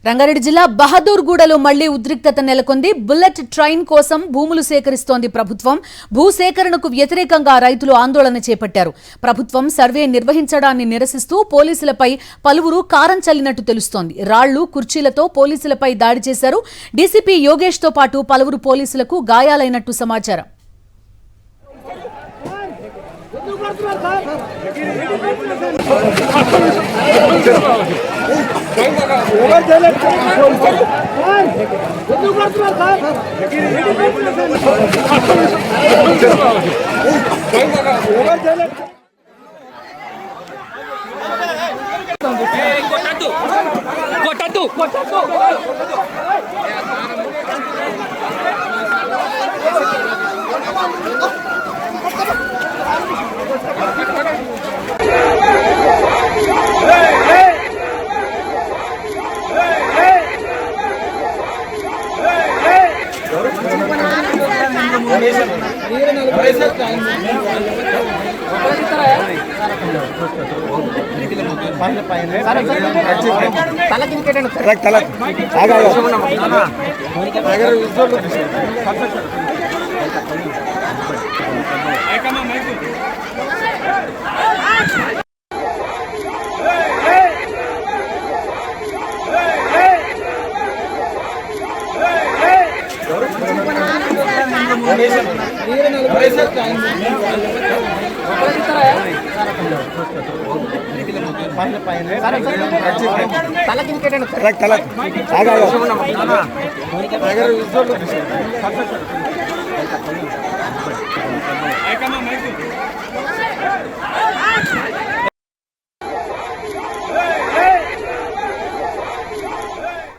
రంగారెడ్డి జిల్లా బహదూర్గూడలో మళ్లీ ఉద్రిక్తత నెలకొంది. బుల్లెట్ ట్రైన్ కోసం భూములు సేకరిస్తోంది ప్రభుత్వం. భూసేకరణకు వ్యతిరేకంగా రైతులు ఆందోళన చేపట్టారు. ప్రభుత్వం సర్వే నిర్వహించడాన్ని నిరసిస్తూ పోలీసులపై పలువురు కారం చల్లినట్టు తెలుస్తోంది. రాళ్లు, కుర్చీలతో పోలీసులపై దాడి చేశారు. డీసీపీ యోగేష్ తో పాటు పలువురు పోలీసులకు గాయాలైనట్టు సమాచారం.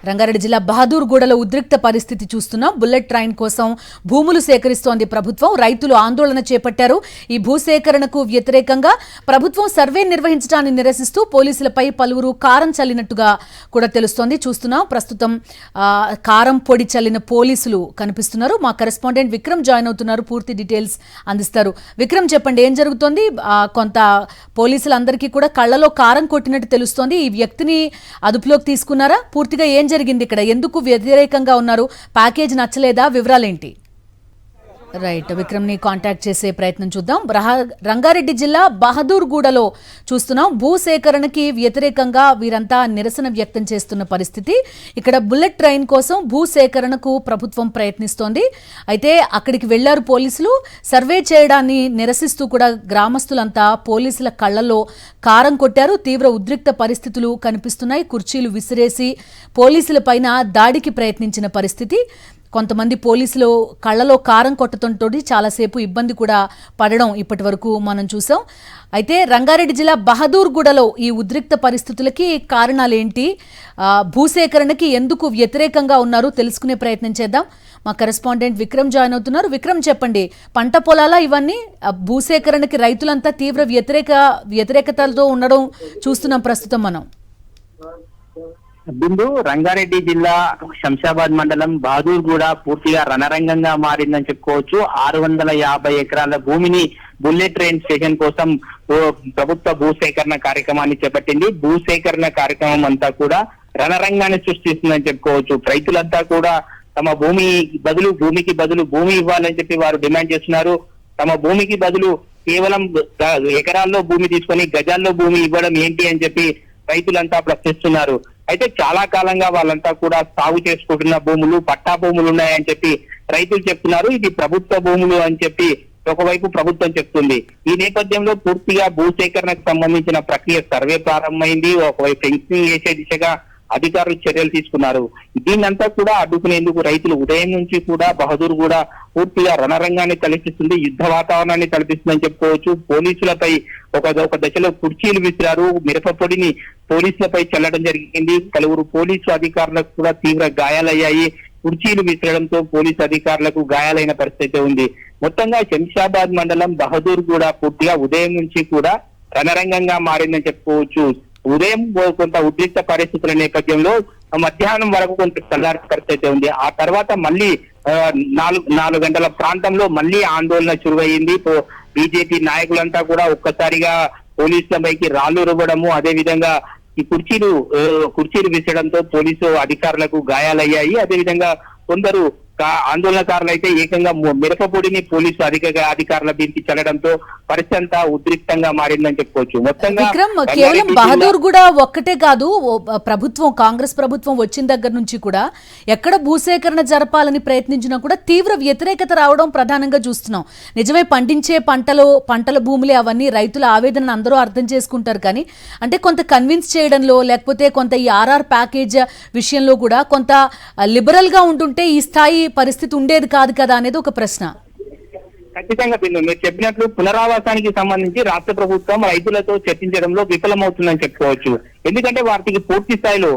రంగారెడ్డి జిల్లా బహదూర్గూడలో ఉద్రిక్త పరిస్థితి చూస్తున్నాం. బుల్లెట్ ట్రైన్ కోసం భూములు సేకరిస్తోంది ప్రభుత్వం. రైతులు ఆందోళన చేపట్టారు. ఈ భూసేకరణకు వ్యతిరేకంగా ప్రభుత్వం సర్వే నిర్వహించడాన్ని నిరసిస్తూ పోలీసులపై పలువురు కారం చల్లినట్టుగా కూడా తెలుస్తోంది. చూస్తున్నాం ప్రస్తుతం కారం పొడి చల్లిన పోలీసులు కనిపిస్తున్నారు. మా కరెస్పాండెంట్ విక్రమ్ జాయిన్ అవుతున్నారు, పూర్తి డీటెయిల్స్ అందిస్తారు. విక్రమ్, చెప్పండి, ఏం జరుగుతోంది? కొంత పోలీసులందరికీ కూడా కళ్లలో కారం కొట్టినట్టు తెలుస్తోంది. ఈ వ్యక్తిని అదుపులోకి తీసుకున్నారా? పూర్తిగా ఏం జరిగింది ఇక్కడ? ఎందుకు వ్యతిరేకంగా ఉన్నారు? ప్యాకేజ్ నచ్చలేదా? వివరాలేంటి? రైట్, విక్రమ్ ని కాంటాక్ట్ చేసే ప్రయత్నం చూద్దాం. రంగారెడ్డి జిల్లా బహదూర్గూడలో చూస్తున్నాం. భూసేకరణకి వ్యతిరేకంగా వీరంతా నిరసన వ్యక్తం చేస్తున్న పరిస్థితి. ఇక్కడ బుల్లెట్ ట్రైన్ కోసం భూసేకరణకు ప్రభుత్వం ప్రయత్నిస్తోంది. అయితే అక్కడికి వెళ్లారు పోలీసులు. సర్వే చేయడాన్ని నిరసిస్తూ కూడా గ్రామస్తులంతా పోలీసుల కళ్లలో కారం కొట్టారు. తీవ్ర ఉద్రిక్త పరిస్థితులు కనిపిస్తున్నాయి. కుర్చీలు విసిరేసి పోలీసుల పైన దాడికి ప్రయత్నించిన పరిస్థితి. కొంతమంది పోలీసులు కళ్లలో కారం కొట్టడంతో చాలాసేపు ఇబ్బంది కూడా పడడం ఇప్పటి వరకు మనం చూసాం. అయితే రంగారెడ్డి జిల్లా బహదూర్గూడలో ఈ ఉద్రిక్త పరిస్థితులకి కారణాలేంటి? భూసేకరణకి ఎందుకు వ్యతిరేకంగా ఉన్నారు తెలుసుకునే ప్రయత్నం చేద్దాం. మా కరెస్పాండెంట్ విక్రమ్ జాయిన్ అవుతున్నారు. విక్రమ్, చెప్పండి, పంట పొలాల ఇవన్నీ భూసేకరణకి రైతులంతా తీవ్ర వ్యతిరేకతలతో ఉండడం చూస్తున్నాం ప్రస్తుతం మనం. బిందు, రంగారెడ్డి జిల్లా శంషాబాద్ మండలం బహదూర్గూడ పూర్తిగా రణరంగంగా మారిందని చెప్పుకోవచ్చు. 650 ఎకరాల భూమిని బుల్లెట్ ట్రైన్ స్టేషన్ కోసం ప్రభుత్వ భూసేకరణ కార్యక్రమాన్ని చేపట్టింది. భూసేకరణ కార్యక్రమం అంతా కూడా రణరంగాన్ని సృష్టిస్తుందని చెప్పుకోవచ్చు. రైతులంతా కూడా తమ భూమికి బదులు భూమి ఇవ్వాలని చెప్పి వారు డిమాండ్ చేస్తున్నారు. తమ భూమికి బదులు కేవలం ఎకరాల్లో భూమి తీసుకొని గజాల్లో భూమి ఇవ్వడం ఏంటి అని చెప్పి రైతులంతా ప్రశ్నిస్తున్నారు. అయితే చాలా కాలంగా వాళ్ళంతా కూడా సాగు చేసుకుంటున్న భూములు, పట్టా భూములు ఉన్నాయని చెప్పి రైతులు చెప్తున్నారు. ఇది ప్రభుత్వ భూములు అని చెప్పి ఒకవైపు ప్రభుత్వం చెప్తుంది. ఈ నేపథ్యంలో పూర్తిగా భూసేకరణకు సంబంధించిన ప్రక్రియ సర్వే ప్రారంభమైంది. ఒకవైపు ఫెన్సింగ్ వేసే దిశగా అధికారులు చర్యలు తీసుకున్నారు. దీన్నంతా కూడా అడ్డుకునేందుకు రైతులు ఉదయం నుంచి కూడా బహదూర్గూడ పూర్తిగా రణరంగాన్ని తలపిస్తుంది, యుద్ధ వాతావరణాన్ని తలపిస్తుందని చెప్పుకోవచ్చు. పోలీసులపై ఒక దశలో కుర్చీలు విసిరారు. మిరప పొడిని పోలీసులపై చల్లడం జరిగింది. పలువురు పోలీసు అధికారులకు కూడా తీవ్ర గాయాలయ్యాయి. కుర్చీలు విసిరడంతో పోలీసు అధికారులకు గాయాలైన పరిస్థితి ఉంది. మొత్తంగా శంషాబాద్ మండలం బహదూర్గూడ పూర్తిగా ఉదయం నుంచి కూడా రణరంగంగా మారిందని చెప్పుకోవచ్చు. ఉదయం కొంత ఉద్రిక్త పరిస్థితుల నేపథ్యంలో మధ్యాహ్నం వరకు కొంత చల్లారి పరిస్థితి ఉంది. ఆ తర్వాత మళ్ళీ 4 గంటల ప్రాంతంలో మళ్ళీ ఆందోళన చురువైంది. బీజేపీ నాయకులంతా కూడా ఒక్కసారిగా పోలీసులపైకి రాళ్లు రువ్వడము, అదే విధంగా ఈ కుర్చీలు విసరడంతో పోలీసు అధికారులకు గాయాలయ్యాయి. అదేవిధంగా కొందరు ఆందోళనకారులు అయితే ఏకంగా మిరపపొడిని పోలీసు అధికారుల దీనికి చల్లడంతో పరిస్థితి అంతా ఉద్రిక్తంగా మారిందని చెప్పుకోవచ్చు. మొత్తంగా విక్రమ్, కేవలం బహదూర్ కూడా ఒక్కటే కాదు, కాంగ్రెస్ ప్రభుత్వం వచ్చిన దగ్గర నుంచి కూడా ఎక్కడ భూసేకరణ జరపాలని ప్రయత్నించినా కూడా తీవ్ర వ్యతిరేకత రావడం ప్రధానంగా చూస్తున్నాం. నిజమే, పండించే పంటల భూములే అవన్నీ, రైతుల ఆవేదనను అందరూ అర్థం చేసుకుంటారు. కానీ అంటే కొంత కన్విన్స్ చేయడంలో, లేకపోతే కొంత ఈ ఆర్ఆర్ ప్యాకేజ్ విషయంలో కూడా కొంత లిబరల్ గా ఉంటుంటే ఈ స్థాయి పరిస్థితి ఉండేది కాదు కదా అనేది ఒక ప్రశ్న. ఖచ్చితంగా మీరు చెప్పినట్లు పునరావాసానికి సంబంధించి రాష్ట్ర ప్రభుత్వం రైతులతో చర్చించడంలో విఫలమవుతుందని చెప్పుకోవచ్చు. ఎందుకంటే వాటికి పూర్తి స్థాయిలో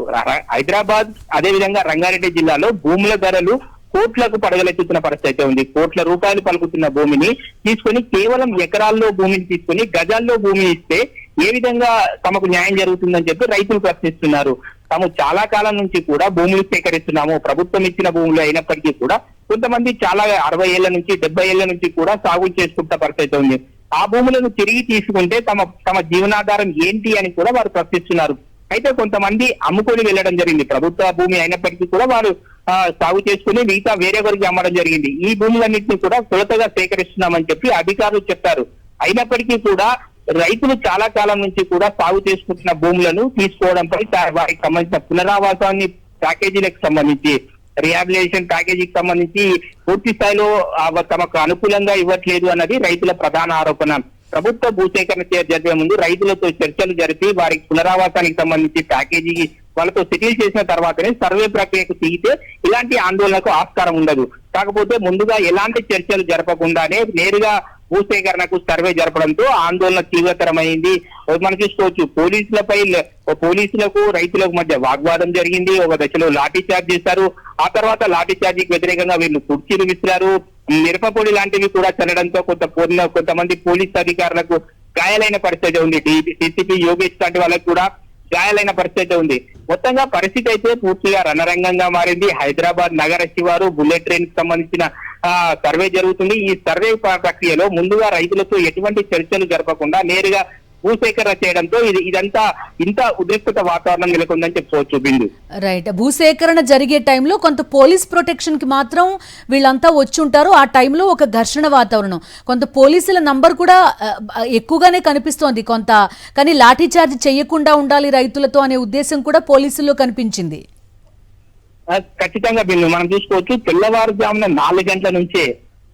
హైదరాబాద్ అదేవిధంగా రంగారెడ్డి జిల్లాలో భూముల ధరలు కోట్లకు పడగలెత్తుతున్న పరిస్థితి ఉంది. కోట్ల రూపాయలు పలుకుతున్న భూమిని తీసుకొని కేవలం ఎకరాల్లో భూమిని తీసుకొని గజాల్లో భూమి ఇస్తే ఏ విధంగా తమకు న్యాయం జరుగుతుందని చెప్పి రైతులు ప్రశ్నిస్తున్నారు. తాము చాలా కాలం నుంచి కూడా భూములు సేకరిస్తున్నాము, ప్రభుత్వం ఇచ్చిన భూములు అయినప్పటికీ కూడా కొంతమంది చాలా 60 ఏళ్ల నుంచి 70 ఏళ్ల నుంచి కూడా సాగు చేసుకుంటున్న పరిస్థితి ఉంది. ఆ భూములను తిరిగి తీసుకుంటే తమ జీవనాధారం ఏంటి అని కూడా వారు ప్రశ్నిస్తున్నారు. అయితే కొంతమంది అమ్ముకొని వెళ్ళడం జరిగింది. ప్రభుత్వ భూమి అయినప్పటికీ కూడా వారు సాగు చేసుకుని మిగతా వేరెవరికి అమ్మడం జరిగింది. ఈ భూములన్నింటినీ కూడా కొలతగా సేకరిస్తున్నామని చెప్పి అధికారులు చెప్పారు. అయినప్పటికీ కూడా రైతులు చాలా కాలం నుంచి కూడా సాగు చేసుకుంటున్న భూములను తీసుకోవడంపై వారికి సంబంధించిన పునరావాసాన్ని ప్యాకేజీలకు సంబంధించి, రిహాబిలిటేషన్ ప్యాకేజీకి సంబంధించి పూర్తి స్థాయిలో తమకు అనుకూలంగా ఇవ్వట్లేదు అన్నది రైతుల ప్రధాన ఆరోపణ. ప్రభుత్వ భూసేకరణ జరిపే ముందు రైతులతో చర్చలు జరిపి వారికి పునరావాసానికి సంబంధించి ప్యాకేజీ వాళ్ళతో సెటిల్ చేసిన తర్వాతనే సర్వే ప్రక్రియకు దిగితే ఇలాంటి ఆందోళనకు ఆస్కారం ఉండదు. కాకపోతే ముందుగా ఎలాంటి చర్చలు జరపకుండానే నేరుగా భూసేకరణకు సర్వే జరపడంతో ఆందోళన తీవ్రతరమైంది. మనం చూసుకోవచ్చు, పోలీసులకు రైతులకు మధ్య వాగ్వాదం జరిగింది. ఒక దశలో లాఠీ చార్జ్ చేశారు. ఆ తర్వాత లాఠీ చార్జీకి వ్యతిరేకంగా వీళ్ళు కుర్చీలు విసిరారు. మిరపపొడి లాంటివి కూడా చల్లడంతో కొంతమంది పోలీసు అధికారులకు గాయాలైన పరిస్థితి ఉంది. డీసీపీ యోగేష్ లాంటి వాళ్ళకు కూడా గాయాలైన పరిస్థితి ఉంది. మొత్తంగా పరిస్థితి అయితే పూర్తిగా రణరంగంగా మారింది. హైదరాబాద్ నగర శివారు బుల్లెట్ ట్రైన్ కి సంబంధించిన సర్వే జరుగుతుంది. ఈ సర్వే ప్రక్రియలో ముందుగా రైతులతో ఎటువంటి చర్చలు జరపకుండా నేరుగా భూసేకరణ చేయడంతో ఇదంతా ఇంత ఉద్రిక్తత వాతావరణం నెలకొందని చెప్పుకోవచ్చు. బిందు రైట్, భూసేకరణ జరిగే టైంలో కొంత పోలీస్ ప్రొటెక్షన్ కి మాత్రం వీళ్ళంతా వచ్చి ఉంటారు. ఆ టైంలో ఒక ఘర్షణ వాతావరణం, కొంత పోలీసుల నంబర్ కూడా ఎక్కువగానే కనిపిస్తోంది కొంత. కానీ లాఠీ చార్జ్ చేయకుండా ఉండాలి రైతులతో అనే ఉద్దేశం కూడా పోలీసుల్లో కనిపించింది. ఖచ్చితంగా బిల్లు మనం చూసుకోవచ్చు. తెల్లవారుజామున 4 గంటల నుంచే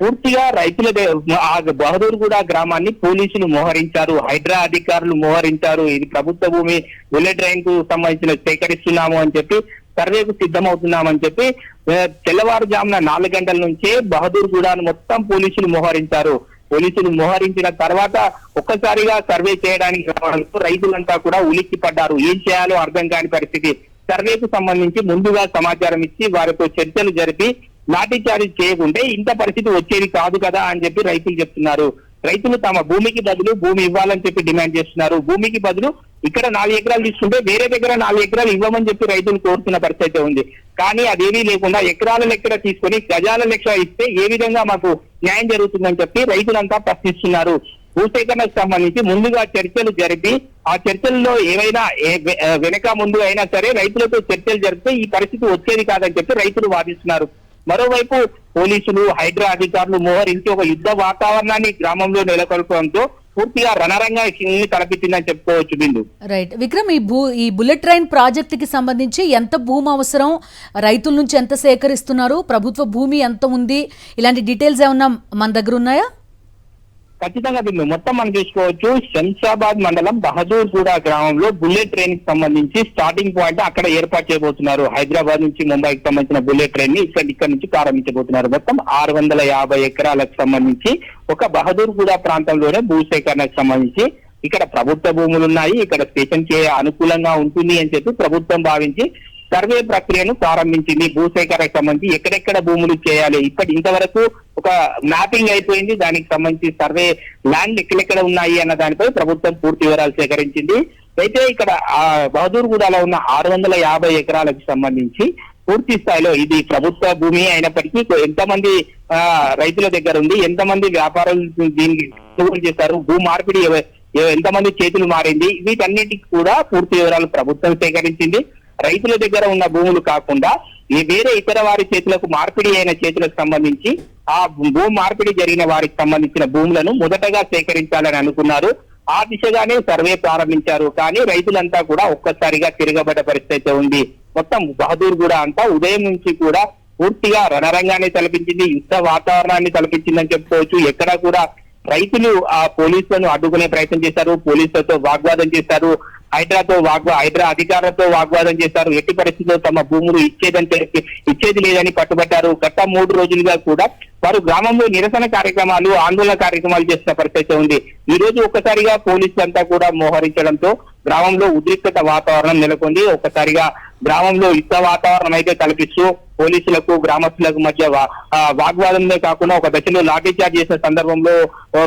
పూర్తిగా రైతుల బహదూర్గూడ గ్రామాన్ని పోలీసులు మోహరించారు, హైడ్రా అధికారులు మోహరించారు. ఇది ప్రభుత్వ భూమి, బుల్లెట్ ట్రైన్ కు సంబంధించిన సేకరిస్తున్నాము అని చెప్పి, సర్వేకు సిద్ధమవుతున్నామని చెప్పి తెల్లవారుజామున 4 గంటల నుంచే బహదూర్గూడను మొత్తం పోలీసులు మోహరించారు. పోలీసులు మోహరించిన తర్వాత ఒక్కసారిగా సర్వే చేయడానికి రావడంతో రైతులంతా కూడా ఉలిక్కి పడ్డారు. ఏం చేయాలో అర్థం కాని పరిస్థితి. సర్వేకు సంబంధించి ముందుగా సమాచారం ఇచ్చి వారితో చర్చలు జరిపి లాఠీ చార్జ్ చేయకుంటే ఇంత పరిస్థితి వచ్చేది కాదు కదా అని చెప్పి రైతులు చెప్తున్నారు. రైతులు తమ భూమికి బదులు భూమి ఇవ్వాలని చెప్పి డిమాండ్ చేస్తున్నారు. భూమికి బదులు ఇక్కడ 4 ఎకరాలు తీసుకుంటే వేరే దగ్గర 4 ఎకరాలు ఇవ్వమని చెప్పి రైతులు కోరుతున్న పరిస్థితి ఉంది. కానీ అదేమీ లేకుండా ఎకరాల లెక్క తీసుకొని గజాల లెక్క ఇస్తే ఏ విధంగా మాకు న్యాయం జరుగుతుందని చెప్పి రైతులంతా ప్రశ్నిస్తున్నారు. భూసేకరణకు సంబంధించి ముందుగా చర్చలు జరిపి ఆ చర్చల్లో ఏవైనా వెనక ముందు అయినా సరే రైతులతో చర్చలు జరిపితే ఈ పరిస్థితి వచ్చేది కాదని చెప్పి రైతులు వాదిస్తున్నారు. మరోవైపు పోలీసులు, హైడ్రా అధికారులు మోహరించి ఒక యుద్ధ వాతావరణాన్ని గ్రామంలో నెలకొల్పడంతో పూర్తిగా రణరంగాన్ని తలపించిందని చెప్పుకోవచ్చు. బిందు రైట్, విక్రమ్, ఈ బుల్లెట్ ట్రైన్ ప్రాజెక్ట్ కి సంబంధించి ఎంత భూమి అవసరం, రైతుల నుంచి ఎంత సేకరిస్తున్నారు, ప్రభుత్వ భూమి ఎంత ఉంది, ఇలాంటి డీటెయిల్స్ ఏమన్నా మన దగ్గర ఉన్నాయా? ఖచ్చితంగా బిందు మొత్తం మనం చూసుకోవచ్చు. శంషాబాద్ మండలం బహదూర్గూడ గ్రామంలో బుల్లెట్ ట్రైన్ కి సంబంధించి స్టార్టింగ్ పాయింట్ అక్కడ ఏర్పాటు చేయబోతున్నారు. హైదరాబాద్ నుంచి ముంబైకి సంబంధించిన బుల్లెట్ ట్రైన్ ని ఇక్కడ నుంచి ప్రారంభించబోతున్నారు. మొత్తం 650 ఎకరాలకు సంబంధించి ఒక బహదూర్గూడ ప్రాంతంలోనే భూసేకరణకు సంబంధించి ఇక్కడ ప్రభుత్వ భూములు ఉన్నాయి. ఇక్కడ స్టేషన్ కి అనుకూలంగా ఉంటుంది అని చెప్పి ప్రభుత్వం భావించి సర్వే ప్రక్రియను ప్రారంభించింది. భూసేకరణకు సంబంధించి ఎక్కడెక్కడ భూములు చేయాలి, ఇంతవరకు ఒక మ్యాపింగ్ అయిపోయింది. దానికి సంబంధించి సర్వే ల్యాండ్ ఎక్కడెక్కడ ఉన్నాయి అన్న దానిపై ప్రభుత్వం పూర్తి వివరాలు సేకరించింది. అయితే ఇక్కడ బహదూర్గూడలో ఉన్న 650 ఎకరాలకు సంబంధించి పూర్తి స్థాయిలో ఇది ప్రభుత్వ భూమి అయినప్పటికీ ఎంతమంది రైతుల దగ్గర ఉంది, ఎంతమంది వ్యాపారులు దీనికి కొనుగోలు చేశారు, భూ మార్పిడి ఎంతమంది చేతులు మారింది, వీటన్నిటికి కూడా పూర్తి వివరాలు ప్రభుత్వం సేకరించింది. రైతుల దగ్గర ఉన్న భూములు కాకుండా వేరే ఇతర వారి చేతులకు మార్పిడి అయిన చేతులకు సంబంధించి ఆ భూ మార్పిడి జరిగిన వారికి సంబంధించిన భూములను మొదటగా సేకరించాలని అనుకున్నారు. ఆ దిశగానే సర్వే ప్రారంభించారు. కానీ రైతులంతా కూడా ఒక్కసారిగా తిరగబడ్డ పరిస్థితి ఉంది. మొత్తం బహదూర్గూడ అంతా ఉదయం నుంచి కూడా పూర్తిగా రణరంగాన్ని తలపించింది, యుద్ధ వాతావరణాన్ని తలపించిందని చెప్పుకోవచ్చు. ఎక్కడా కూడా రైతులు ఆ పోలీసులను అడ్డుకునే ప్రయత్నం చేశారు, పోలీసులతో వాగ్వాదం చేశారు, హైడ్రా అధికారులతో వాగ్వాదం చేశారు. ఎట్టి పరిస్థితుల్లో తమ భూములు ఇచ్చేది లేదని పట్టుబట్టారు. గత 3 రోజులుగా కూడా వారు గ్రామంలో నిరసన కార్యక్రమాలు, ఆందోళన కార్యక్రమాలు చేస్తున్న పరిస్థితి ఉంది. ఈ రోజు ఒక్కసారిగా పోలీసులంతా కూడా మోహరించడంతో గ్రామంలో ఉద్రిక్తత వాతావరణం నెలకొంది. ఒక్కసారిగా గ్రామంలో యుద్ధ వాతావరణం అయితే కల్పిస్తూ పోలీసులకు గ్రామస్తులకు మధ్య వాగ్వాదంలో కాకుండా ఒక దశలో లాఠీ చార్జ్ చేసిన సందర్భంలో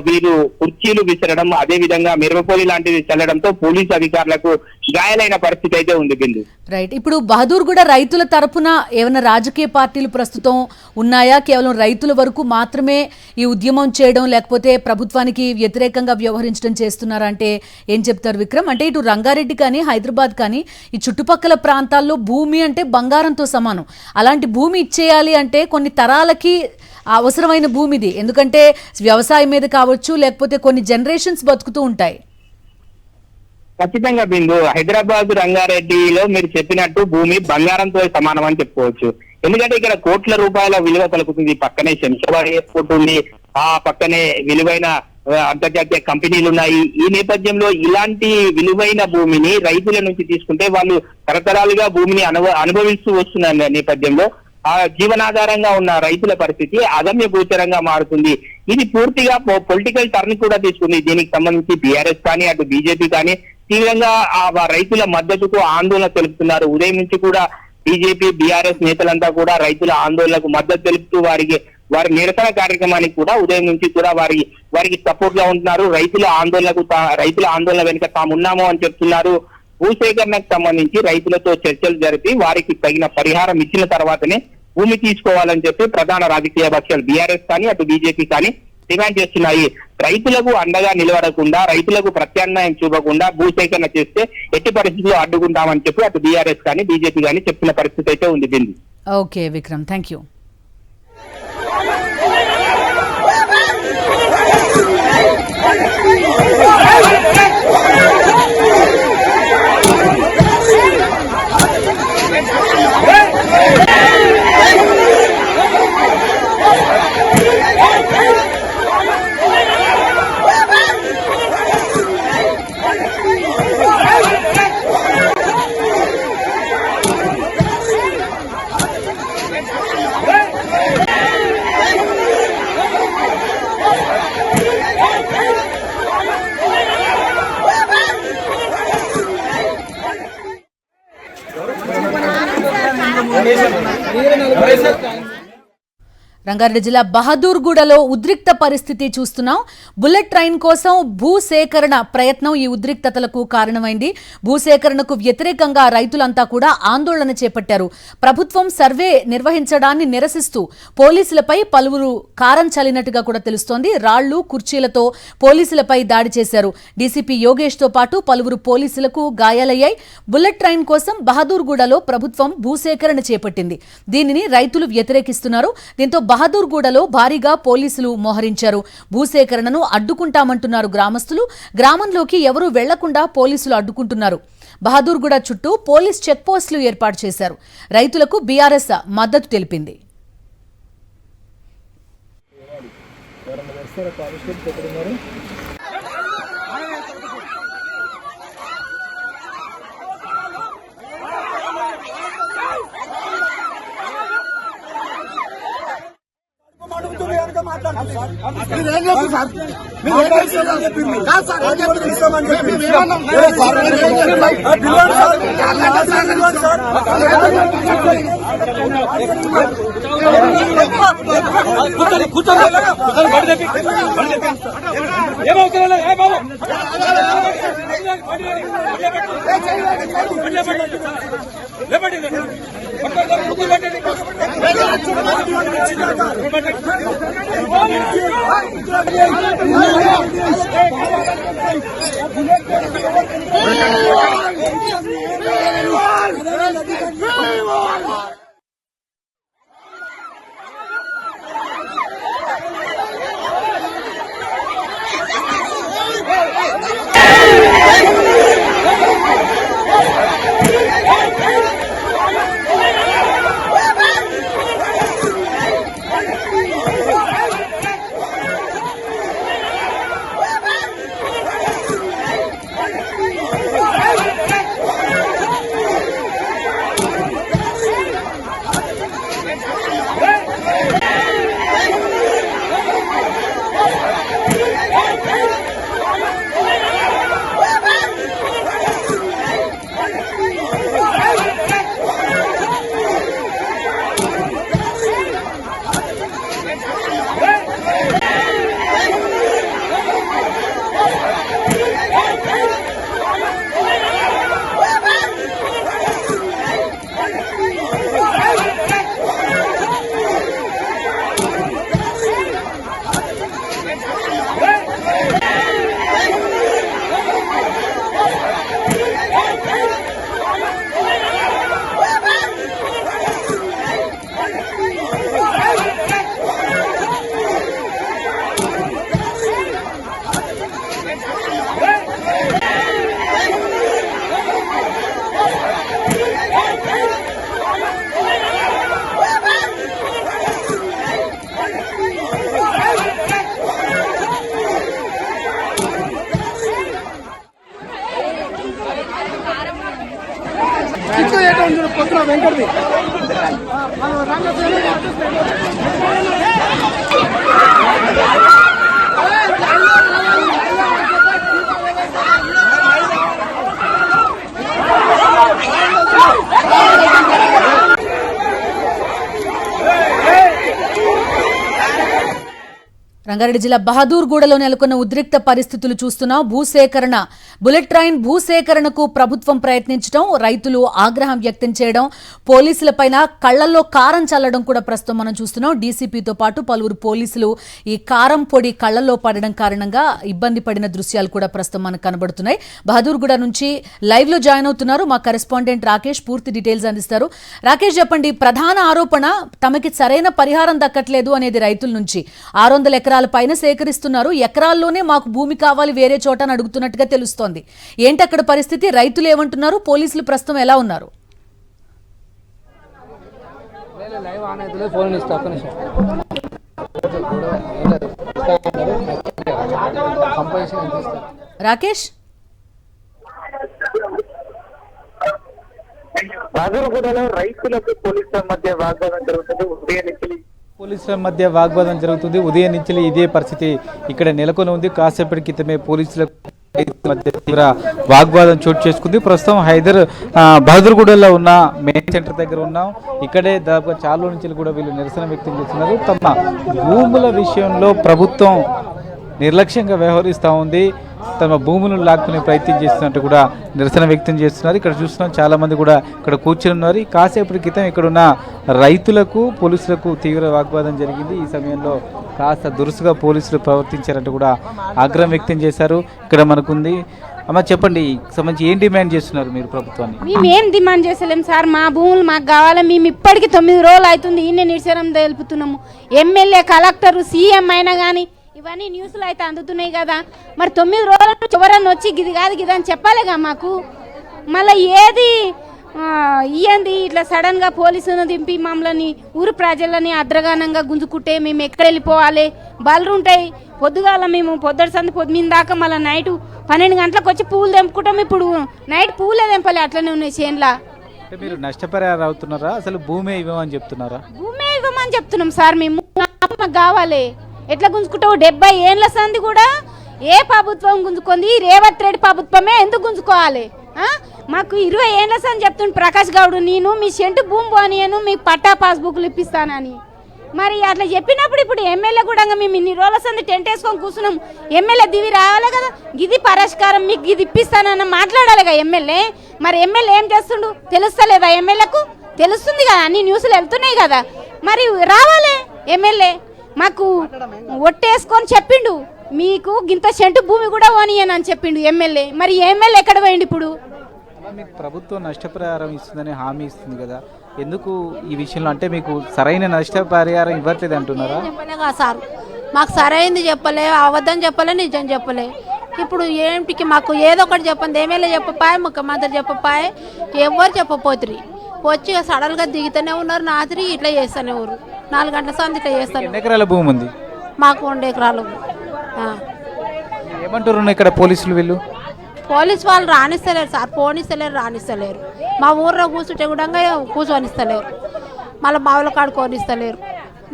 వీరు కుర్చీలు విసరడం, అదే విధంగా మిరపపోలి లాంటివి చల్లడంతో పోలీసు అధికారులకు గాయాలైన పరిస్థితి అయితే ఉంది. బిందు రైట్, ఇప్పుడు బహదూర్గూడ రైతుల తరపున ఏమైనా రాజకీయ పార్టీలు ప్రస్తుతం ఉన్నాయా? కేవలం రైతుల వరకు మాత్రమే ఈ ఉద్యమం చేయడం, లేకపోతే ప్రభుత్వానికి వ్యతిరేకంగా వ్యవహరించడం చేస్తున్నారా అంటే ఏం చెప్తారు విక్రమ్? అంటే ఇటు రంగారెడ్డి కానీ హైదరాబాద్ కానీ ఈ చుట్టుపక్కల ప్రాంతాల్లో భూమి అంటే బంగారంతో సమానం. అలాంటి భూమి ఇచ్చేయాలి అంటే కొన్ని తరాలకి అవసరమైన భూమి ఇది. ఎందుకంటే వ్యవసాయం మీద కావచ్చు, లేకపోతే కొన్ని జనరేషన్స్ బతుకుతూ ఉంటాయి. ఖచ్చితంగా బిందు, హైదరాబాద్ రంగారెడ్డిలో మీరు చెప్పినట్టు భూమి బంగారంతో సమానం అని చెప్పుకోవచ్చు. ఎందుకంటే ఇక్కడ కోట్ల రూపాయల విలువ పలుకుతుంది. పక్కనే శంషాబాద్ ఎయిర్పోర్ట్ ఉంది, ఆ పక్కనే విలువైన అంతర్జాతీయ కంపెనీలు ఉన్నాయి. ఈ నేపథ్యంలో ఇలాంటి విలువైన భూమిని రైతుల నుంచి తీసుకుంటే వాళ్ళు తరతరాలుగా భూమిని అనుభవిస్తూ వస్తున్న నేపథ్యంలో ఆ జీవనాధారంగా ఉన్న రైతుల పరిస్థితి అగమ్య గోచరంగా మారుతుంది. ఇది పూర్తిగా పొలిటికల్ టర్న్ కూడా తీసుకుంది. దీనికి సంబంధించి బీఆర్ఎస్ కానీ అటు బీజేపీ కానీ తీవ్రంగా ఆ రైతుల మద్దతుకు ఆందోళన తెలుపుతున్నారు. ఉదయం నుంచి కూడా బీజేపీ బీఆర్ఎస్ నేతలంతా కూడా రైతుల ఆందోళనకు మద్దతు తెలుపుతూ వారి నిరసన కార్యక్రమానికి కూడా ఉదయం నుంచి కూడా వారికి సపోర్ట్ గా ఉంటున్నారు. రైతుల ఆందోళన వెనుక తామున్నాము అని చెప్తున్నారు. భూసేకరణకు సంబంధించి రైతులతో చర్చలు జరిపి వారికి తగిన పరిహారం ఇచ్చిన తర్వాతనే భూమి తీసుకోవాలని చెప్పి ప్రధాన రాజకీయ పక్షాలు బీఆర్ఎస్ కానీ అటు బీజేపీ కానీ డిమాండ్ చేస్తున్నాయి. రైతులకు అండగా నిలబడకుండా, రైతులకు ప్రత్యామ్నాయం చూపకుండా భూసేకరణ చేస్తే ఎట్టి పరిస్థితుల్లో అడ్డుకుంటామని చెప్పి అటు బీఆర్ఎస్ కానీ బీజేపీ కానీ చెప్తున్న పరిస్థితి అయితే ఉంది. Bindu. Okay Vikram, thank you. Rangareddy జిల్లా బహదూర్గూడలో ఉద్రిక్త పరిస్థితి చూస్తున్నాం. బుల్లెట్ ట్రైన్ కోసం భూసేకరణ ప్రయత్నం ఈ ఉద్రిక్తతలకు కారణమైంది. భూసేకరణకు వ్యతిరేకంగా రైతులంతా కూడా ఆందోళన చేపట్టారు. ప్రభుత్వం సర్వే నిర్వహించడాన్ని నిరసిస్తూ పోలీసులపై పలువురు కారం చల్లినట్టుగా కూడా తెలుస్తోంది. రాళ్లు, కుర్చీలతో పోలీసులపై దాడి చేశారు. డీసీపీ యోగేష్ తో పాటు పలువురు పోలీసులకు గాయాలయ్యాయి. బుల్లెట్ ట్రైన్ కోసం బహదూర్గూడలో ప్రభుత్వం భూసేకరణ చేపట్టింది. దీనిని రైతులు వ్యతిరేకిస్తున్నారు. దీంతో బహదూర్గూడలో భారీగా పోలీసులు మోహరించారు. భూసేకరణను అడ్డుకుంటామంటున్నారు గ్రామస్తులు. గ్రామంలోకి ఎవరూ వెళ్లకుండా పోలీసులు అడ్డుకుంటున్నారు. బహదూర్గూడ చుట్టూ పోలీస్ చెక్పోస్టులు ఏర్పాటు చేశారు. రైతులకు బీఆర్ఎస్ మద్దతు తెలిపింది. కూర్చోండి రంగారెడ్డి జిల్లా బహదూర్గూడలో నెలకొన్న ఉద్రిక్త పరిస్థితులు చూస్తున్నాం. బుల్లెట్ ట్రైన్ భూసేకరణకు ప్రభుత్వం ప్రయత్నించడం, రైతులు ఆగ్రహం వ్యక్తం చేయడం, పోలీసులపైన కళ్లల్లో కారం చల్లడం కూడా ప్రస్తుతం మనం చూస్తున్నాం. డీసీపీతో పాటు పలువురు పోలీసులు ఈ కారం పొడి కళ్లలో పడడం కారణంగా ఇబ్బంది పడిన దృశ్యాలు కూడా ప్రస్తుతం మనకు కనబడుతున్నాయి. బహదూర్గూడ నుంచి లైవ్ లో జాయిన్ అవుతున్నారు మా కరెస్పాండెంట్ రాకేష్. పూర్తి డీటెయిల్స్ అందిస్తారు. రాకేష్, చెప్పండి, ప్రధాన ఆరోపణ తమకి సరైన పరిహారం దక్కట్లేదు అనేది రైతుల నుంచి. 600 ఎకరాల పైన సేకరిస్తున్నారు, ఎకరాల్లోనే మాకు భూమి కావాలి, వేరే చోట అని అడుగుతున్నట్టుగా తెలుస్తోంది. ఏంటి అక్కడ పరిస్థితి? రైతులు ఏమంటున్నారు? పోలీసులు ప్రస్తుతం ఎలా ఉన్నారు? రాకేష్, బహదూర్గూడలో రైతులకు పోలీసుల మధ్య వాగ్వాదం జరుగుతుంది. ఉదయం నుంచి ఇదే పరిస్థితి ఇక్కడ నెలకొని ఉంది. కాసేపటి క్రితమే పోలీసులకు మధ్య తీవ్ర వాగ్వాదం చోటు చేసుకుంది. ప్రస్తుతం బహదూర్గూడలో ఉన్న మెయిన్ సెంటర్ దగ్గర ఉన్నాం. ఇక్కడే దాదాపు చాలా నుంచి కూడా వీళ్ళు నిరసన వ్యక్తం చేస్తున్నారు. తమ భూముల విషయంలో ప్రభుత్వం నిర్లక్ష్యంగా వ్యవహరిస్తూ ఉంది, తమ భూములను లాక్కునే ప్రయత్నం చేస్తున్నట్టు కూడా నిరసన వ్యక్తం చేస్తున్నారు. ఇక్కడ చూస్తున్నాం చాలా మంది కూడా ఇక్కడ కూర్చుని ఉన్నారు. కాసేపటి క్రితం ఇక్కడ ఉన్న రైతులకు పోలీసులకు తీవ్ర వాగ్వాదం జరిగింది. ఈ సమయంలో కాస్త దురుసుగా పోలీసులు ప్రవర్తించారంటూ కూడా ఆగ్రహం వ్యక్తం చేశారు. ఇక్కడ మనకుంది. అమ్మ, చెప్పండి, సంబంధించి ఏం డిమాండ్ చేస్తున్నారు మీరు ప్రభుత్వాన్ని? మేమేం డిమాండ్ చేస్తలేం సార్, మా భూములు మాకు కావాలి. మేము ఇప్పటికి 9 రోజులు అవుతుంది ఈయన నిరసనం తెలుపుతున్నాము. ఎమ్మెల్యే, కలెక్టర్, సీఎం అయినా కానీ ఇవన్నీ న్యూస్లో అయితే అందుతున్నాయి కదా. మరి 9 రోజుల నుంచి ఎవరన్నా వచ్చి గిది కాదు గిది అని చెప్పాలిగా మాకు. మళ్ళీ ఏది ఇయ్యంది ఇట్లా సడన్గా పోలీసులను దింపి మమ్మల్ని ఊరు ప్రజలని అద్రగానంగా గుంజుకుంటే మేము ఎక్కడ వెళ్ళిపోవాలి? బళ్ళు ఉంటాయి, పొద్దుగాల మేము పొద్దుటి సంది 9 దాకా మళ్ళీ నైట్ 12 గంటలకు వచ్చి పూలు తెంపుకుంటాం. ఇప్పుడు నైట్ పూలే తెంపాలి, అట్లనే ఉన్నాయి చేనులా. మీరు నష్టపరిహారం అవుతున్నారా? అసలు భూమే ఇవ్వమని చెప్తున్నారా? భూమే ఇవ్వమని చెప్తున్నాం సార్. మేము మాకు కావాలి. ఎట్లా గుంజుకుంటావు? 70 ఏళ్ళ సంది కూడా ఏ ప్రభుత్వం గుంజుకుంది? రేవంత్ రెడ్డి ప్రభుత్వమే ఎందుకు గుంజుకోవాలి? మాకు 20 ఏళ్ళ సంది చెప్తుండే ప్రకాష్ గౌడ్, నేను మీ సెంటు భూమి పోనీయను, మీకు పట్టా పాస్బుక్లు ఇప్పిస్తానని. మరి అట్లా చెప్పినప్పుడు ఇప్పుడు ఎమ్మెల్యే కూడా మేము ఇన్ని రోజుల సంది టెంట్ వేసుకొని కూర్చున్నాం. ఎమ్మెల్యే దివి రావాలి కదా, గిది పరిష్కారం మీకు ఇది ఇప్పిస్తానన్న మాట్లాడాలిగా ఎమ్మెల్యే. మరి ఎమ్మెల్యే ఏం చేస్తుండు తెలుస్తలేదా? ఎమ్మెల్యేకు తెలుస్తుంది కదా, అన్ని న్యూస్లు వెళ్తున్నాయి కదా, మరి రావాలి ఎమ్మెల్యే. మాకు ఒట్టేసుకొని చెప్పిండు మీకు గింత సెంటు భూమి కూడా ఓనియని అని చెప్పిండు ఎమ్మెల్యే. మరి ఎమ్మెల్యే ఎక్కడ పోయిండు ఇప్పుడు? మీకు ప్రభుత్వం నష్టపరిహారం ఇస్తుందని హామీ ఇస్తుంది కదా, ఎందుకు ఈ విషయంలో అంటే మీకు సరైన నష్టపరిహారం ఇవ్వట్లేదు అంటున్నారా? చెప్పలేగా సార్, మాకు సరైంది చెప్పలే, అబద్ధం చెప్పలే, నిజం చెప్పలే. ఇప్పుడు ఏంటికి మాకు ఏదో ఒకటి చెప్పండి, ఎమ్మెల్యే చెప్పపాయే, ముఖ్యమంత్రి చెప్పపాయే, ఎవరు చెప్పపోతురి. వచ్చి సడన్గా దిగుతూనే ఉన్నారు, రాత్రి ఇట్లా చేస్తూనే ఊరు 4 గంటల సంది ఇట్లా చేస్తాను. ఎన్ని ఎకరాల భూమి ఉంది? మాకు 2 ఎకరాలు. ఏమంటారు ఇక్కడ పోలీసులు? వీళ్ళు పోలీసు వాళ్ళు రాణిస్తలేరు సార్, పోనిస్తలేరు, రాణిస్తలేరు. మా ఊర్లో కూర్చుంటే కూడా కూర్చొనిస్తలేరు, మళ్ళీ మావుల కాడు కొనిస్తలేరు,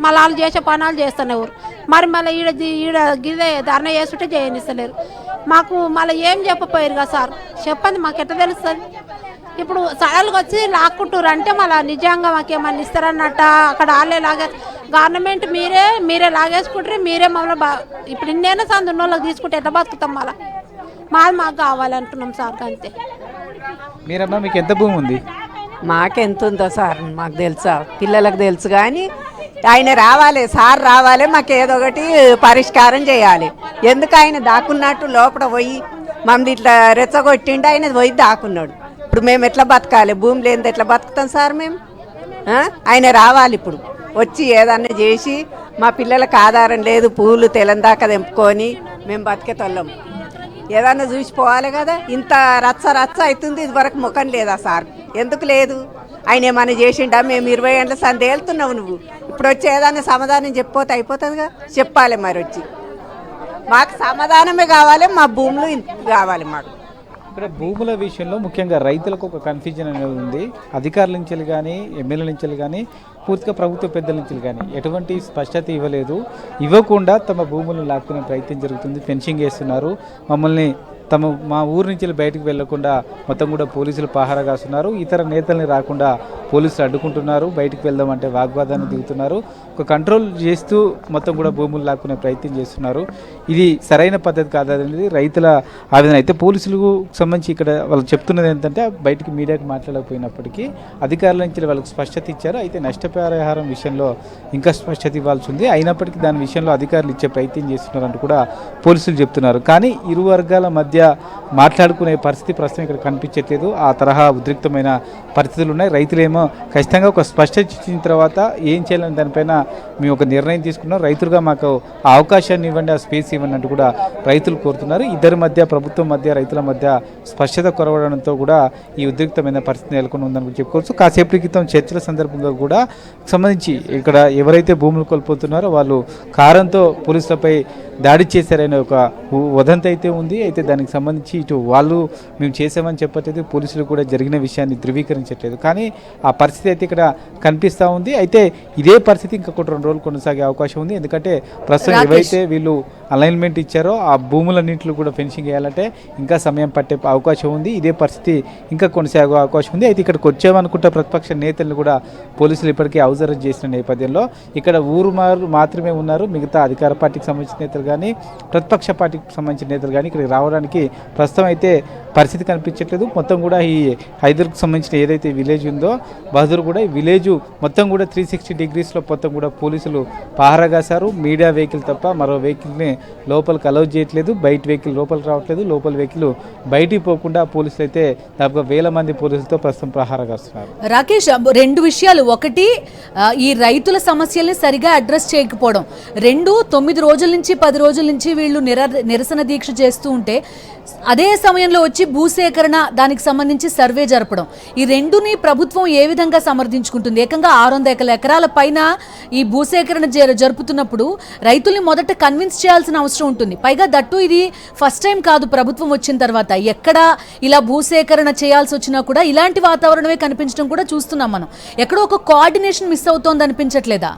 మళ్ళీ వాళ్ళు చేసే పనులు చేస్తూనే ఊరు. మరి మళ్ళీ ఈడ గిదే ధర్నా చేస్తుంటే చేయనిస్తలేరు. మాకు మళ్ళీ ఏం చెప్పపోయారు కదా సార్, చెప్పండి మాకు ఎట్లా తెలుస్తుంది? ఇప్పుడు సడన్గా వచ్చి లాక్కుంటారు అంటే మళ్ళీ నిజంగా మాకేమన్నా ఇస్తారన్నట్ట. అక్కడ వాళ్ళే లాగే గవర్నమెంట్ మీరే లాగేసుకుంటారు, మీరే మమ్మల్ని ఇప్పుడు ఇన్నేనా సందు ఉన్న వాళ్ళకి తీసుకుంటే ఎట్లా బతుకుతాం? మళ్ళీ మాకు కావాలంటున్నాం సార్, అంతే. మీరమ్మా మీకు ఎంత భూమి ఉంది? మాకెంత ఉందో సార్ మాకు తెలుసా, పిల్లలకు తెలుసు. కానీ ఆయన రావాలి, సార్ రావాలి, మాకు ఏదో ఒకటి పరిష్కారం చేయాలి. ఎందుకు ఆయన దాక్కున్నట్టు లోపల పోయి మమ్మల్ని ఇట్లా రెచ్చగొట్టిండి, ఆయన పోయి దాక్కున్నాడు. ఇప్పుడు మేము ఎట్లా బతకాలి? భూమి లేనిది ఎట్లా బతుకుతాం సార్ మేము? ఆయన రావాలి ఇప్పుడు, వచ్చి ఏదన్నా చేసి మా పిల్లలకు ఆధారం లేదు, పూలు తెలందాక తెంపుకొని మేము బతికేతోళ్ళం. ఏదన్నా చూసిపోవాలి కదా. ఇంత రచ్చ అవుతుంది, ఇది వరకు ముఖం లేదా సార్? ఎందుకు లేదు? ఆయన ఏమన్నా చేసిండా? మేము 20 ఏళ్ళ సంది వెళ్తున్నావు, నువ్వు ఇప్పుడు వచ్చి ఏదన్నా సమాధానం చెప్పిపోతే అయిపోతుందిగా. చెప్పాలి మరి వచ్చి, మాకు సమాధానమే కావాలి, మా భూములు కావాలి మాకు. ఇక్కడ భూముల విషయంలో ముఖ్యంగా రైతులకు ఒక కన్ఫ్యూజన్ అనేది ఉంది. అధికారుల నుంచి కానీ, ఎమ్మెల్యేల నుంచి కానీ, పూర్తిగా ప్రభుత్వ పెద్దల నుంచి కానీ ఎటువంటి స్పష్టత ఇవ్వకుండా తమ భూములను లాక్కునే ప్రయత్నం జరుగుతుంది. ఫెన్సింగ్ వేస్తున్నారు, మమ్మల్ని మా ఊరు నుంచి బయటకు వెళ్లకుండా మొత్తం కూడా పోలీసులు పహారా కాస్తున్నారు. ఇతర నేతల్ని రాకుండా పోలీసులు అడ్డుకుంటున్నారు. బయటకు వెళ్దామంటే వాగ్వాదాన్ని దిగుతున్నారు. ఒక కంట్రోల్ చేస్తూ మొత్తం కూడా భూములు లాక్కునే ప్రయత్నం చేస్తున్నారు. ఇది సరైన పద్ధతి కాదనేది రైతుల ఆవేదన. అయితే పోలీసులకు సంబంధించి ఇక్కడ వాళ్ళు చెప్తున్నది ఏంటంటే, బయటికి మీడియాకి మాట్లాడకపోయినప్పటికీ అధికారుల నుంచి వాళ్ళకి స్పష్టత ఇచ్చారు. అయితే నష్టపరిహారం విషయంలో ఇంకా స్పష్టత ఇవ్వాల్సి ఉంది. అయినప్పటికీ దాని విషయంలో అధికారులు ఇచ్చే ప్రయత్నం చేస్తున్నారంటూ కూడా పోలీసులు చెప్తున్నారు. కానీ ఇరు వర్గాల మధ్య మాట్లాడుకునే పరిస్థితి ప్రస్తుతం ఇక్కడ కనిపించట్లేదు. ఆ తరహా ఉద్రిక్తమైన పరిస్థితులు ఉన్నాయి. రైతులేమో ఖచ్చితంగా ఒక స్పష్టత ఇచ్చిన తర్వాత ఏం చేయాలని దానిపైన మేము ఒక నిర్ణయం తీసుకున్నాం, రైతులుగా మాకు ఆ అవకాశాన్ని ఇవ్వండి, ఆ స్పేస్ ఇవ్వండి అంటూ కూడా రైతులు కోరుతున్నారు. ఇద్దరి మధ్య, ప్రభుత్వం మధ్య, రైతుల మధ్య స్పష్టత కొరవడంతో కూడా ఈ ఉద్రిక్తమైన పరిస్థితి నెలకొని ఉందని చెప్పుకోవచ్చు. కాసేపటి క్రితం చర్చల సందర్భంగా కూడా సంబంధించి ఇక్కడ ఎవరైతే భూములు కోల్పోతున్నారో వాళ్ళు కారంతో పోలీసులపై దాడి చేశారనే ఒక వదంతి అయితే ఉంది. అయితే దానికి సంబంధించి ఇటు వాళ్ళు మేము చేసామని చెప్పట్లేదు, పోలీసులు కూడా జరిగిన విషయాన్ని ధృవీకరించట్లేదు. కానీ ఆ పరిస్థితి అయితే ఇక్కడ కనిపిస్తూ ఉంది. అయితే ఇదే పరిస్థితి ఇంకొక 2 రోజులు కొనసాగే అవకాశం ఉంది. ఎందుకంటే ప్రస్తుతం ఏవైతే వీళ్ళు అలైన్మెంట్ ఇచ్చారో ఆ భూములన్నింటిలో కూడా ఫెన్సింగ్ వేయాలంటే ఇంకా సమయం పట్టే అవకాశం ఉంది. ఇదే పరిస్థితి ఇంకా కొనసాగే అవకాశం ఉంది. అయితే ఇక్కడికి వచ్చామనుకుంటే ప్రతిపక్ష నేతలను కూడా పోలీసులు ఇప్పటికే అవజరం చేసిన నేపథ్యంలో ఇక్కడ ఊరు మాత్రమే ఉన్నారు. మిగతా అధికార పార్టీకి సంబంధించిన నేతలు కానీ, ప్రతిపక్ష పార్టీకి సంబంధించిన నేతలు కానీ ఇక్కడికి రావడానికి ప్రస్తుతం అయితే పరిస్థితి కనిపించట్లేదు. మొత్తం కూడా ఈ హైదర్కి సంబంధించిన ఏదైతే విలేజ్ ఉందో బహదూర్ కూడా ఈ విలేజ్ మొత్తం కూడా 360 డిగ్రీస్లో మొత్తం కూడా పోలీసులు పహారా కాశారు. మీడియా వెహికల్ తప్ప మరో వెహికల్ని లోపలికి అలౌ చేయట్లేదు. బయట వెహికల్ లోపలికి రావట్లేదు, లోపల వెహికల్ బయటికి పోకుండా పోలీసులు అయితే దాదాపుగా 1000 మంది పోలీసులతో ప్రస్తుతం పహారా కాస్తున్నారు. రాకేష్, 2 విషయాలు. ఒకటి, ఈ రైతుల సమస్యల్ని సరిగా అడ్రస్ చేయకపోవడం. 2, 9 రోజుల నుంచి 10 రోజుల నుంచి వీళ్ళు నిరసన దీక్ష చేస్తూ ఉంటే అదే సమయంలో వచ్చి భూసేకరణ దానికి సంబంధించి సర్వే జరపడం. ఈ రెండుని ప్రభుత్వం ఏ విధంగా సమర్థించుకుంటుంది? ఏకంగా 600 ఎకరాల పైన ఈ భూసేకరణ జరుపుతున్నప్పుడు రైతుల్ని మొదట కన్విన్స్ చేయాల్సిన అవసరం ఉంటుంది. పైగా దట్టు ఇది ఫస్ట్ టైం కాదు ప్రభుత్వం వచ్చిన తర్వాత. ఎక్కడ ఇలా భూసేకరణ చేయాల్సి వచ్చినా కూడా ఇలాంటి వాతావరణమే కనిపించడం కూడా చూస్తున్నాం మనం. ఎక్కడో ఒక కోఆర్డినేషన్ మిస్ అవుతోంది అనిపించట్లేదా?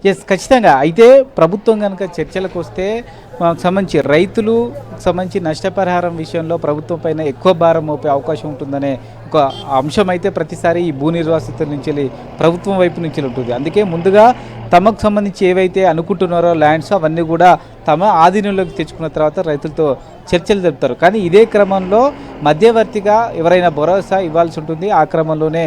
ఎస్, ఖచ్చితంగా. అయితే ప్రభుత్వం కనుక చర్చలకు వస్తే సంబంధించి రైతులు సంబంధించి నష్టపరిహారం విషయంలో ప్రభుత్వం పైన ఎక్కువ భారం మోపే అవకాశం ఉంటుందనే ఒక అంశం అయితే ప్రతిసారి ఈ భూ నిర్వాసితుల నుంచి ప్రభుత్వం వైపు నుంచి ఉంటుంది. అందుకే ముందుగా తమకు సంబంధించి ఏవైతే అనుకుంటున్నారో ల్యాండ్స్ అవన్నీ కూడా తమ ఆధీనంలోకి తెచ్చుకున్న తర్వాత రైతులతో చర్చలు జరుపుతారు. కానీ ఇదే క్రమంలో మధ్యవర్తిగా ఎవరైనా భరోసా ఇవ్వాల్సి ఉంటుంది. ఆ క్రమంలోనే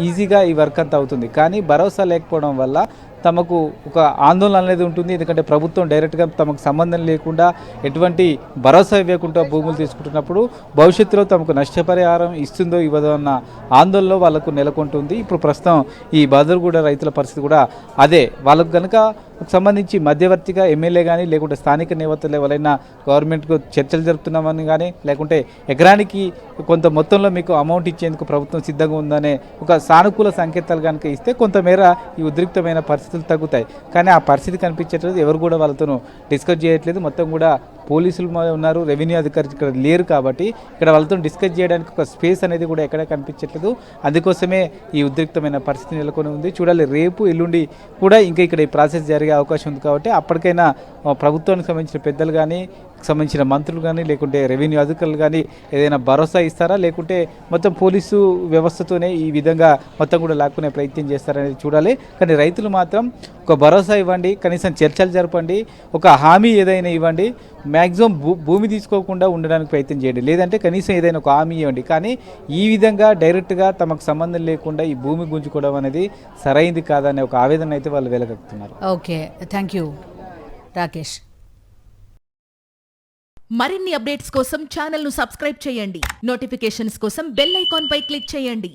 ఈజీగా ఈ వర్క్ అంతా అవుతుంది. కానీ భరోసా లేకపోవడం వల్ల తమకు ఒక ఆందోళన అనేది ఉంటుంది. ఎందుకంటే ప్రభుత్వం డైరెక్ట్గా తమకు సంబంధం లేకుండా ఎటువంటి భరోసా ఇవ్వకుండా భూములు తీసుకుంటున్నప్పుడు భవిష్యత్తులో తమకు నష్టపరిహారం ఇస్తుందో ఇవ్వదో అన్న ఆందోళనలో వాళ్ళకు నెలకొంటుంది. ఇప్పుడు ప్రస్తుతం ఈ బహదూర్గూడ రైతుల పరిస్థితి కూడా అదే. వాళ్ళకు కనుక సంబంధించి మధ్యవర్తిగా ఎమ్మెల్యే కానీ లేకుంటే స్థానిక నేతలు ఎవరైనా గవర్నమెంట్కు చర్చలు జరుపుతున్నామని కానీ లేకుంటే ఎకరానికి కొంత మొత్తంలో మీకు అమౌంట్ ఇచ్చేందుకు ప్రభుత్వం సిద్ధంగా ఉందనే ఒక సానుకూల సంకేతాలు కనుక ఇస్తే కొంతమేర ఈ ఉద్రిక్తమైన పరిస్థితులు తగ్గుతాయి. కానీ ఆ పరిస్థితి కనిపించట్లేదు. ఎవరు కూడా వాళ్ళతో డిస్కస్ చేయట్లేదు. మొత్తం కూడా పోలీసులు ఉన్నారు, రెవెన్యూ అధికారులు ఇక్కడ లేరు. కాబట్టి ఇక్కడ వాళ్ళతో డిస్కస్ చేయడానికి ఒక స్పేస్ అనేది కూడా ఎక్కడ కనిపించట్లేదు. అందుకోసమే ఈ ఉద్రిక్తమైన పరిస్థితి నెలకొని ఉంది. చూడాలి, రేపు ఎల్లుండి కూడా ఇంకా ఇక్కడ ఈ ప్రాసెస్ జరిగే అవకాశం ఉంది. కాబట్టి అప్పటికైనా ప్రభుత్వానికి సంబంధించిన పెద్దలు కానీ సంబంధించిన మంత్రులు కానీ లేకుంటే రెవెన్యూ అధికారులు కానీ ఏదైనా భరోసా ఇస్తారా, లేకుంటే మొత్తం పోలీసు వ్యవస్థతోనే ఈ విధంగా మొత్తం కూడా లాక్కునే ప్రయత్నం చేస్తారనేది చూడాలి. కానీ రైతులు మాత్రం ఒక భరోసా ఇవ్వండి, కనీసం చర్చలు జరపండి, ఒక హామీ ఏదైనా ఇవ్వండి, మ్యాక్సిమం భూమి తీసుకోకుండా ఉండడానికి ప్రయత్నం చేయండి, లేదంటే కనీసం ఏదైనా ఒక హామీ ఇవ్వండి. కానీ ఈ విధంగా డైరెక్ట్గా తమకు సంబంధం లేకుండా ఈ భూమి గుంజుకోవడం అనేది సరైంది కాదనే ఒక ఆవేదన అయితే వాళ్ళు వెలగక్కుతున్నారు. Okay, thank you Rakesh. మరిన్ని అప్డేట్స్ కోసం ఛానల్ను సబ్స్క్రైబ్ చేయండి. నోటిఫికేషన్స్ కోసం బెల్ ఐకాన్ పై క్లిక్ చేయండి.